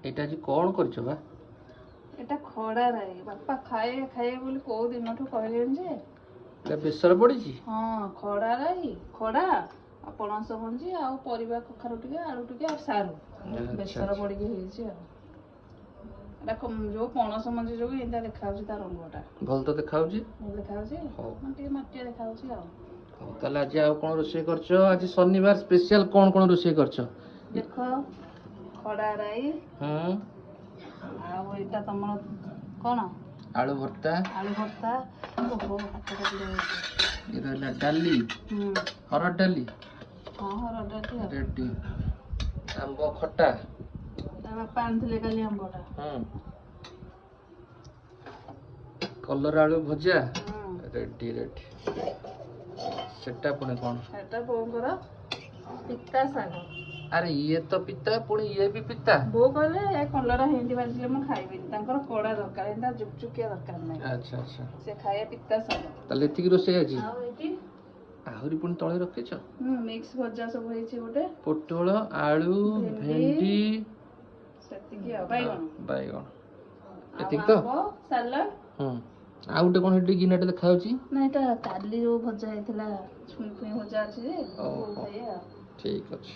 ଏଇଟା ଆଜି କ'ଣ କରିଛ ବା? এটা ଖଡା ରାଇ ବାପା ଖାଇବେ ଖାଇବେ ବୋଲି କୋଉ ଦିନଠୁ କହିଲେଣି ଯେ ଏଇଟା ବେସର ପଡ଼ିଛି? ହଁ ଖଡା ରାଇ ଖଡା ଆଉ ପଣସ ମଞ୍ଜି ଆଉ ପରିବା କଖାରୁ ଟିକେ ଆଳୁ ଟିକେ ଆଉ ସାରୁ ବେସର ପଡିକି ହେଇଛି ଆଉ ଏଟା ଯୋଉ ପଣସ ମଞ୍ଜି ଯୋଗୁ ଏଇଟା ଦେଖାଯାଉଛି ତା ରଙ୍ଗଟା ଭଲ ତ ଦେଖାଯାଉଛି? ଭଲ ଦେଖାଯାଉଛି ଟିକେ ମାଟିଆ ଦେଖାଯାଉଛି ଆଉ ହଉ ତାହେଲେ ଆଜି ଆଉ କ'ଣ ରୋଷେଇ କରିଛ? ଆଜି ଶନିବାର ସ୍ପେଶିଆଲ କ'ଣ ରୋଷେଇ କରିଛ? ଦେଖ ଖଡା ରାଇ ଆଉ ଏଇଟା ତମର କ'ଣ ଆଳୁ ଭର୍ତ୍ତା ଓହୋ ହାତ କାଟିଲେ ଏ ରହିଲା ଡାଲି ହରଡ଼ ଡାଲି ହଁ ହରଡ଼ ଡାଲି ରେଡି ଆମ୍ବ ଖଟା ତା ବାପା ଆଣିଥିଲେ କାଲି ଆମ୍ବଟା କଲରା ଆଳୁ ଭଜା ରେଡି ରେଡି ସେଟା ପୁଣି କ'ଣ? ସେଟା ବୋଉଙ୍କର ପିତା ଶାଗ। ଆରେ ଇଏ ତ ପିତା ପୁଣି ଇଏ ବି ପିତା। ବୋଉ କହିଲେ ଏ କଲରା ହେଣ୍ଡି ବାଜିଲେ ମୁଁ ଖାଇବିନି ତାଙ୍କର କଡା ଦରକାର ଏଇଟା ଜୁକଜୁକିଆ ଦରକାର ନାହିଁ। ଆଚ୍ଛା ଆଚ୍ଛା ସେ ଖାଇବା ପିତା ଶାଗ। ତାହେଲେ ଏତିକି ରୋଷେଇ ଆଜି? ଆଉ ଏଠି ଆହୁରି ପୁଣି ତଳେ ରଖିଛ? ମିକ୍ସ ଭଜା ସବୁ ହେଇଛି ଗୋଟେ ପୋଟଳ ଆଳୁ ଭେଣ୍ଡି ସେତିକି ଆଉ ବାଇଗଣ ଏତିକି ତ? ସାଲାଡ ଆଉ ଗୋଟେ କ'ଣ ସେଠି ଗିନାଟେ ଦେଖାଯାଉଛି? ନା ଏଟା କାଲି ଯୋଉ ଭଜା ହେଇଥିଲା ଛୁଇଁ ଭଜା ଅଛି ଯେ ଠିକ ଅଛି।